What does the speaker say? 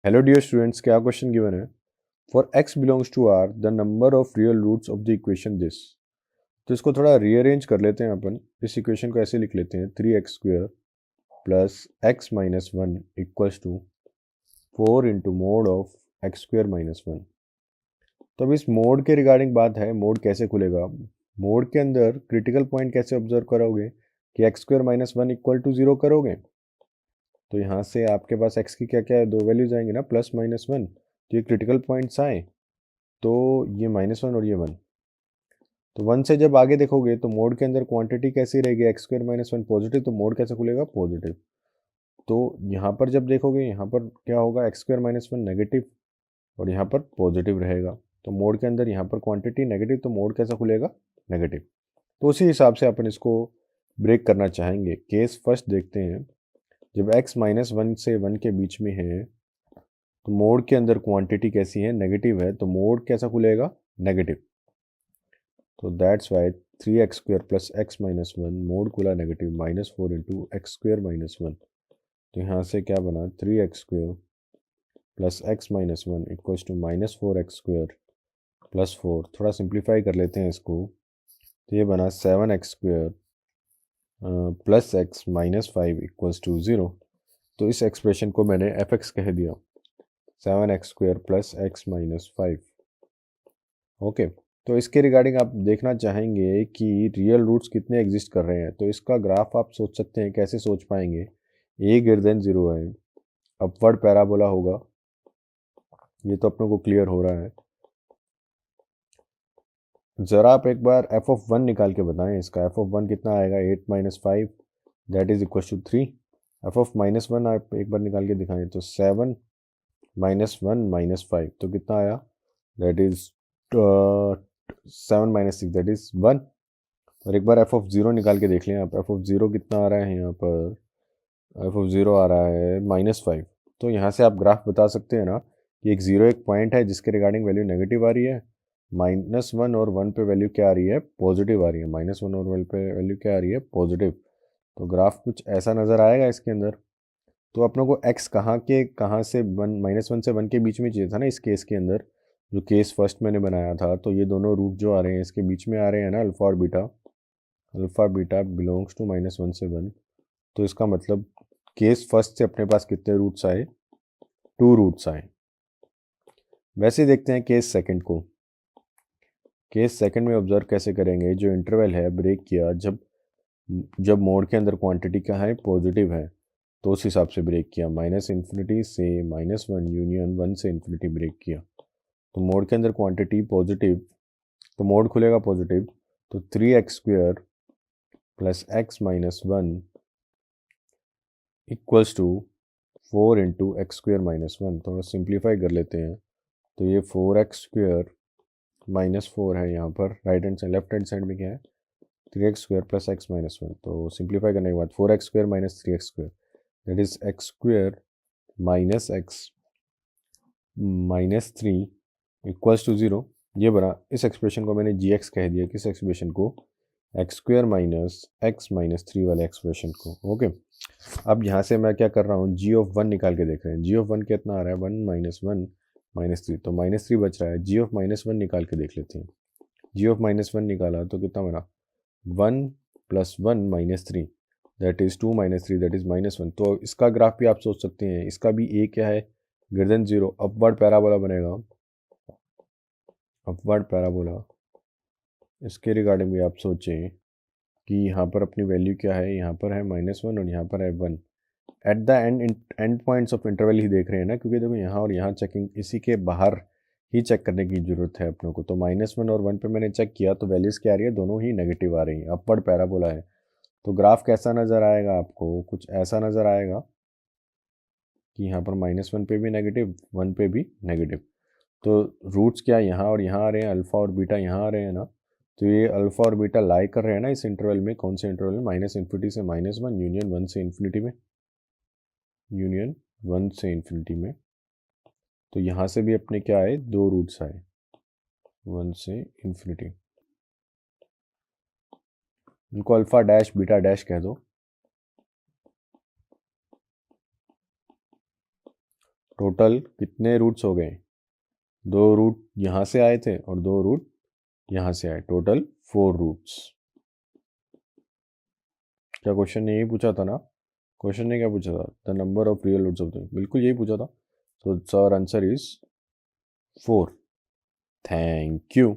Hello dear students, क्या question given है? For x belongs to r the number of real roots of the equation this. तो इसको थोड़ा rearrange कर लेते हैं अपन। इस इक्वेशन को ऐसे लिख लेते हैं 3x² plus x minus one equals to 4 into mod of x² minus one. तो अब इस मोड के रिगार्डिंग बात है, मोड कैसे खुलेगा। मोड के अंदर क्रिटिकल पॉइंट कैसे ऑब्जर्व करोगे कि x² minus one equal to 0 करोगे। तो यहाँ से आपके पास x की क्या क्या है, दो वैल्यूज आएंगे ना, प्लस माइनस वन। तो ये क्रिटिकल पॉइंट्स आए, तो ये माइनस वन और ये वन। तो वन से जब आगे देखोगे तो मोड के अंदर क्वांटिटी कैसी रहेगी, x² माइनस वन पॉजिटिव, तो मोड कैसे खुलेगा, पॉजिटिव। तो यहाँ पर जब देखोगे यहाँ पर क्या होगा, x² माइनस वन नेगेटिव और यहाँ पर पॉजिटिव रहेगा। तो मोड के अंदर यहाँ पर क्वांटिटी नेगेटिव, तो मोड कैसा खुलेगा, नेगेटिव। तो उसी हिसाब से अपन इसको ब्रेक करना चाहेंगे। केस फर्स्ट देखते हैं। जब x माइनस वन से वन के बीच में है तो मोड के अंदर क्वांटिटी कैसी है, नेगेटिव है, तो मोड कैसा खुलेगा, नेगेटिव। तो that's why 3x² plus x minus one mod खुला negative, -4 into x² minus one. तो यहाँ से क्या बना, 3x² plus x minus one equals to -4x² plus 4। थोड़ा सिंप्लीफाई कर लेते हैं इसको, तो ये बना 7x² plus x minus five equals to 0। तो इस एक्सप्रेशन को मैंने fx कह दिया, 7x² plus x minus five. Okay, तो इसके रिगार्डिंग आप देखना चाहेंगे कि रियल रूट्स कितने एग्जिस्ट कर रहे हैं। तो इसका ग्राफ आप सोच सकते हैं, कैसे सोच पाएंगे। a ग्रेटर देन 0 है, अपवर्ड पैराबोला होगा, ये तो अपनों को क्लियर हो रहा है। ज़रा आप एक बार f ऑफ वन निकाल के बताएं, इसका f ऑफ वन कितना आएगा, 8 minus five that is equal to 3। f of minus one आप एक बार निकाल के दिखाएं, तो 7 माइनस वन माइनस फाइव, तो कितना आया, that is 7 minus six that is 1। और एक बार एफ ऑफ ज़ीरो निकाल के देख लें आप, एफ ऑफ ज़ीरो कितना आ रहा है यहाँ पर, एफ ऑफ ज़ीरो आ रहा है -5। तो यहाँ से आप ग्राफ बता सकते हैं ना कि एक ज़ीरो एक पॉइंट है जिसके रिगार्डिंग वैल्यू नेगेटिव आ रही है, -1 और 1 पे वैल्यू क्या आ रही है, पॉजिटिव आ रही है, -1 और 1 पे वैल्यू क्या आ रही है, पॉजिटिव। तो ग्राफ कुछ ऐसा नज़र आएगा इसके अंदर। तो अपनों को x कहाँ से वन, -1 से 1 के बीच में चाहिए था ना इस केस के अंदर, जो केस फर्स्ट मैंने बनाया था। तो ये दोनों रूट जो आ रहे हैं इसके बीच में आ रहे हैं ना, अल्फ़ा और beta. Alpha beta belongs to -1 से 1। तो इसका मतलब केस फर्स्ट से अपने पास कितने रूट्स आए, 2 रूट्स आए। वैसे देखते हैं केस सेकंड को। केस सेकंड में ऑब्जर्व कैसे करेंगे, जो इंटरवल है ब्रेक किया, जब जब मोड के अंदर क्वांटिटी क्या है, पॉजिटिव है, तो उस हिसाब से ब्रेक किया। -इन्फिनिटी से -1 यूनियन 1 से इन्फिनिटी ब्रेक किया। तो मोड के अंदर क्वांटिटी पॉजिटिव, तो मोड खुलेगा पॉजिटिव। तो 3x² plus x minus one equals to 4 into x² minus one. थोड़ा सिंप्लीफाई कर लेते हैं, तो ये 4x² -4 है यहाँ पर, right hand side, left hand side में क्या है, 3x² plus x minus one. तो सिंप्लीफाई करने के बाद 4x² minus 3x² that is x² minus x minus three equals to 0। ये बना, इस एक्सप्रेशन को मैंने gx कह दिया, किस एक्सप्रेशन को, x² minus x minus three वाले एक्सप्रेशन को। ओके, अब यहाँ से मैं क्या कर रहा हूँ, g ऑफ वन निकाल के देख रहे हैं। g ऑफ वन कितना आ रहा है, 1 माइनस थ्री, तो -3 बच रहा है। g ऑफ -1 निकाल के देख लेते हैं। g ऑफ -1 निकाला तो कितना बना, 1 plus one minus three that is 2 minus three that is -1। तो इसका ग्राफ भी आप सोच सकते हैं, इसका भी a क्या है, ग्रेटर देन 0, अपवर्ड पैराबोला बनेगा, अपवर्ड पैराबोला। इसके रिगार्डिंग भी आप सोचें कि यहाँ पर अपनी वैल्यू क्या है, यहाँ पर है -1 और यहाँ पर है 1। At the end points of interval ही देख रहे हैं ना, क्योंकि देखो यहाँ और यहाँ चेकिंग, इसी के बाहर ही चेक करने की ज़रूरत है अपनों को। तो -1 और 1 पे मैंने चेक किया तो वैल्यूज़ क्या आ रही है, दोनों ही नेगेटिव आ रही हैं, अपवर्ड पैराबोला है। तो ग्राफ कैसा नज़र आएगा आपको, कुछ ऐसा नज़र आएगा कि यहाँ पर -1 पे भी नेगेटिव, 1 पे भी नेगेटिव। तो रूट्स क्या यहाँ और यहाँ आ रहे हैं, अल्फ़ा और बीटा यहाँ आ रहे हैं ना। तो ये अल्फ़ा और बीटा लाई कर रहे हैं ना इस इंटरवल में, कौन से इंटरवल में, -इन्फिनिटी से -1 यूनियन 1 से इन्फिनिटी में, यूनियन 1 से इन्फिनिटी में। तो यहाँ से भी अपने क्या आए, दो रूट्स आए, 1 से इन्फिनिटी। इनको अल्फ़ा डैश बीटा डैश कह दो। टोटल कितने रूट्स हो गए? 2 रूट यहाँ से आए थे और 2 रूट यहाँ से आए, टोटल 4 रूट्स। क्या क्वेश्चन ने यही पूछा था ना? क्वेश्चन ने क्या पूछा था? The number of real roots of the, बिल्कुल यही पूछा था। So our answer is 4। Thank you.